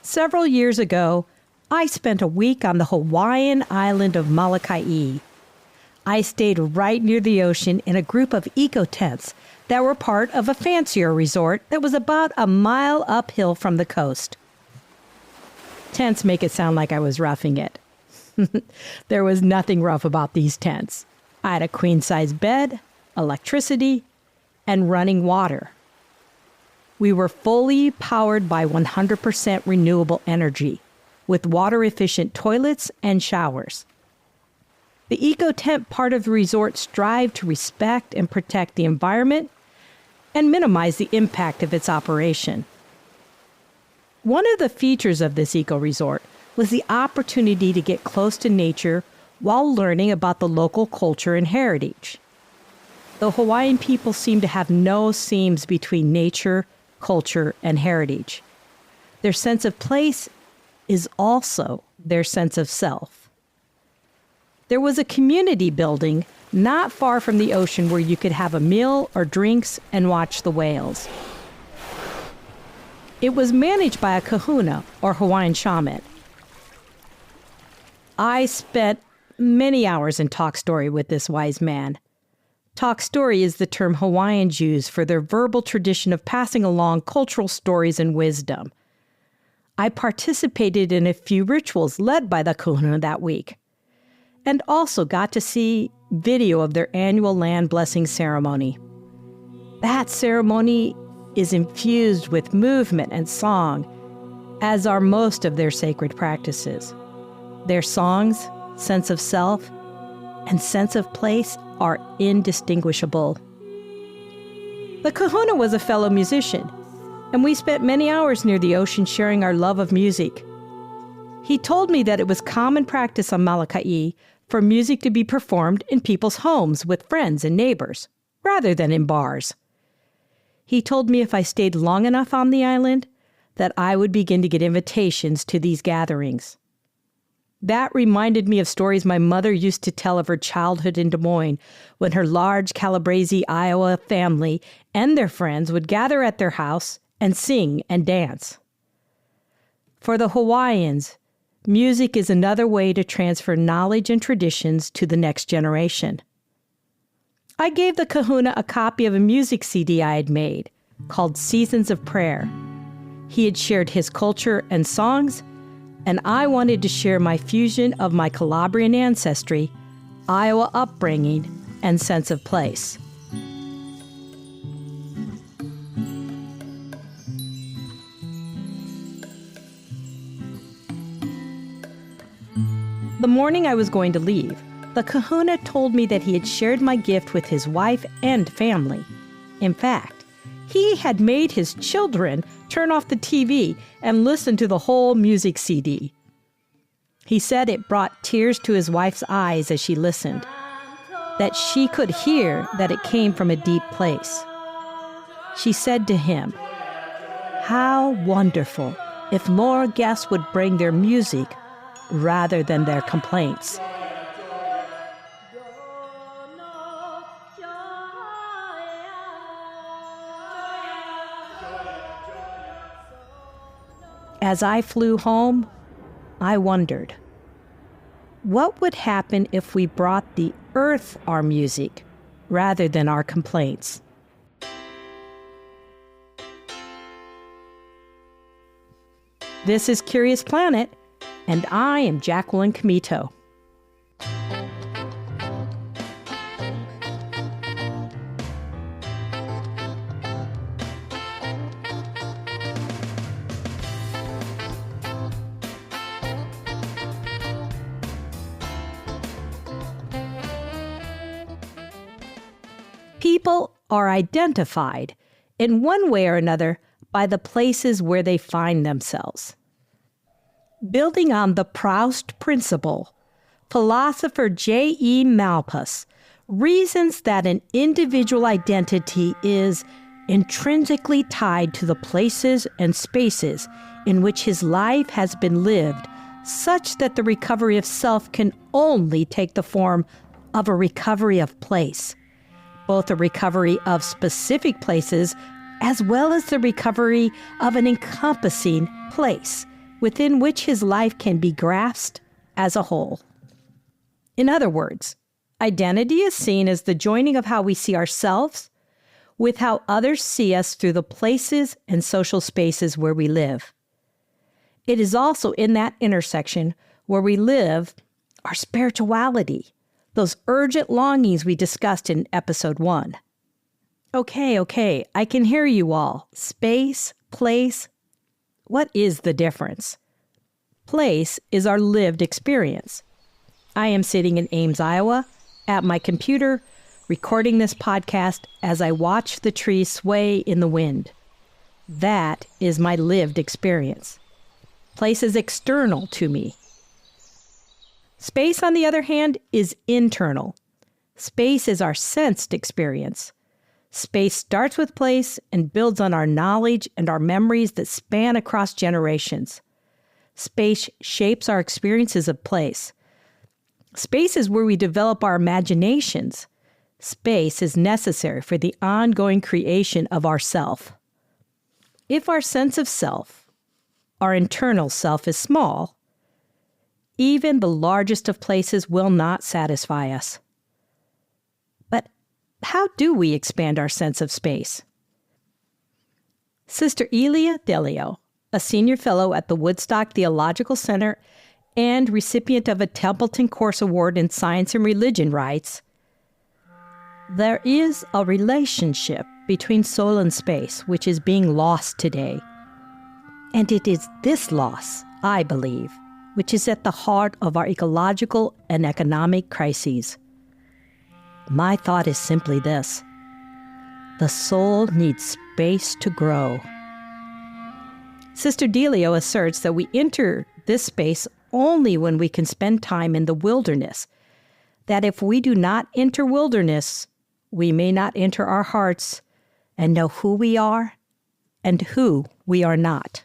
Several years ago, I spent a week on the Hawaiian island of Molokai. I stayed right near the ocean in a group of eco-tents that were part of a fancier resort that was about a mile uphill from the coast. Tents make it sound like I was roughing it. There was nothing rough about these tents. I had a queen-size bed, electricity, and running water. We were fully powered by 100% renewable energy, with water-efficient toilets and showers. The eco-tent part of the resort strived to respect and protect the environment and minimize the impact of its operation. One of the features of this eco-resort was the opportunity to get close to nature while learning about the local culture and heritage. The Hawaiian people seem to have no seams between nature, culture, and heritage. Their sense of place is also their sense of self. There was a community building not far from the ocean where you could have a meal or drinks and watch the whales. It was managed by a kahuna, or Hawaiian shaman. I spent many hours in talk story with this wise man. Talk story is the term Hawaiians use for their verbal tradition of passing along cultural stories and wisdom. I participated in a few rituals led by the kahuna that week, and also got to see video of their annual land blessing ceremony. That ceremony is infused with movement and song, as are most of their sacred practices. Their songs, sense of self, and sense of place are indistinguishable. The kahuna was a fellow musician, and we spent many hours near the ocean sharing our love of music. He told me that it was common practice on Molokai for music to be performed in people's homes with friends and neighbors, rather than in bars. He told me if I stayed long enough on the island, that I would begin to get invitations to these gatherings. That reminded me of stories my mother used to tell of her childhood in Des Moines, when her large Calabrese, Iowa family and their friends would gather at their house and sing and dance. For the Hawaiians, music is another way to transfer knowledge and traditions to the next generation. I gave the kahuna a copy of a music CD I had made, called Seasons of Prayer. He had shared his culture and songs, and I wanted to share my fusion of my Calabrian ancestry, Iowa upbringing, and sense of place. The morning I was going to leave, the kahuna told me that he had shared my gift with his wife and family. In fact, he had made his children turn off the TV and listen to the whole music CD. He said it brought tears to his wife's eyes as she listened, that she could hear that it came from a deep place. She said to him, "How wonderful if more guests would bring their music rather than their complaints." As I flew home, I wondered, what would happen if we brought the earth our music rather than our complaints? This is Curious Planet, and I am Jacqueline Comito. People are identified in one way or another by the places where they find themselves. Building on the Proust principle, philosopher J.E. Malpas reasons that an individual identity is intrinsically tied to the places and spaces in which his life has been lived, such that the recovery of self can only take the form of a recovery of place, both a recovery of specific places as well as the recovery of an encompassing place, within which his life can be grasped as a whole. In other words, identity is seen as the joining of how we see ourselves with how others see us through the places and social spaces where we live. It is also in that intersection where we live our spirituality, those urgent longings we discussed in episode 1. Okay, I can hear you all. Space, place. What is the difference? Place is our lived experience. I am sitting in Ames, Iowa, at my computer, recording this podcast as I watch the trees sway in the wind. That is my lived experience. Place is external to me. Space, on the other hand, is internal. Space is our sensed experience. Space starts with place and builds on our knowledge and our memories that span across generations. Space shapes our experiences of place. Space is where we develop our imaginations. Space is necessary for the ongoing creation of ourself. If our sense of self, our internal self, is small, even the largest of places will not satisfy us. But how do we expand our sense of space? Sister Ilia Delio, a senior fellow at the Woodstock Theological Center and recipient of a Templeton Course Award in Science and Religion, writes, "There is a relationship between soul and space which is being lost today. And it is this loss, I believe, which is at the heart of our ecological and economic crises. My thought is simply this: the soul needs space to grow." Sister Delio asserts that we enter this space only when we can spend time in the wilderness, that if we do not enter wilderness, we may not enter our hearts and know who we are and who we are not.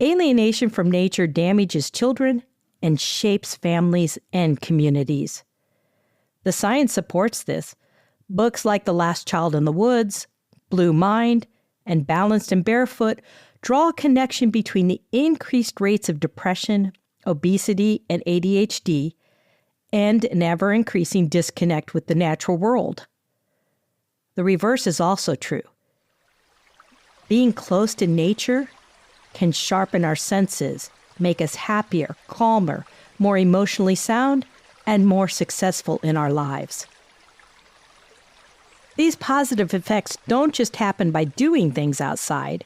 Alienation from nature damages children and shapes families and communities. The science supports this. Books like The Last Child in the Woods, Blue Mind, and Balanced and Barefoot draw a connection between the increased rates of depression, obesity, and ADHD, and an ever-increasing disconnect with the natural world. The reverse is also true. Being close to nature can sharpen our senses, make us happier, calmer, more emotionally sound, and more successful in our lives. These positive effects don't just happen by doing things outside.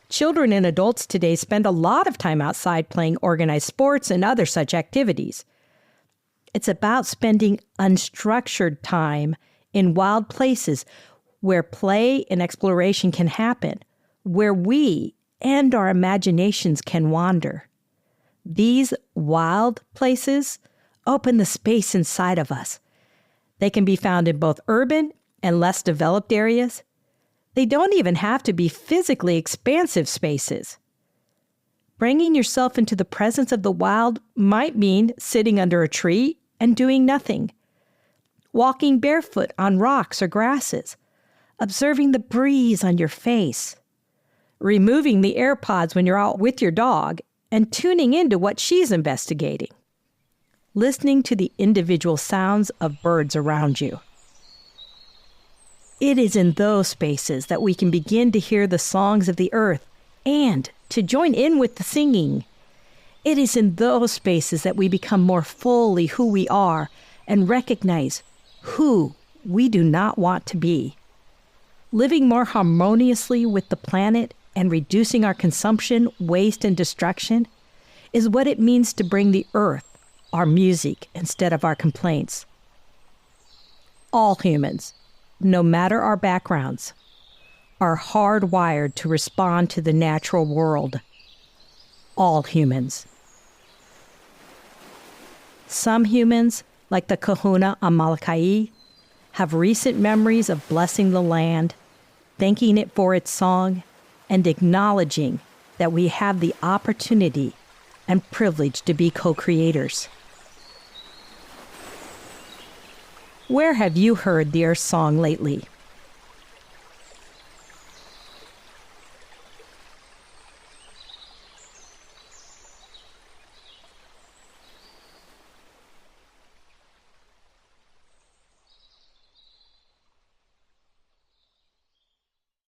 Children and adults today spend a lot of time outside playing organized sports and other such activities. It's about spending unstructured time in wild places where play and exploration can happen, where we and our imaginations can wander. These wild places open the space inside of us. They can be found in both urban and less developed areas. They don't even have to be physically expansive spaces. Bringing yourself into the presence of the wild might mean sitting under a tree and doing nothing, walking barefoot on rocks or grasses, observing the breeze on your face, removing the AirPods when you're out with your dog and tuning into what she's investigating, listening to the individual sounds of birds around you. It is in those spaces that we can begin to hear the songs of the earth and to join in with the singing. It is in those spaces that we become more fully who we are and recognize who we do not want to be. Living more harmoniously with the planet and reducing our consumption, waste, and destruction is what it means to bring the earth our music instead of our complaints. All humans, no matter our backgrounds, are hardwired to respond to the natural world. All humans. Some humans, like the kahuna on Molokai, have recent memories of blessing the land, thanking it for its song, and acknowledging that we have the opportunity and privilege to be co-creators. Where have you heard the Earth song lately?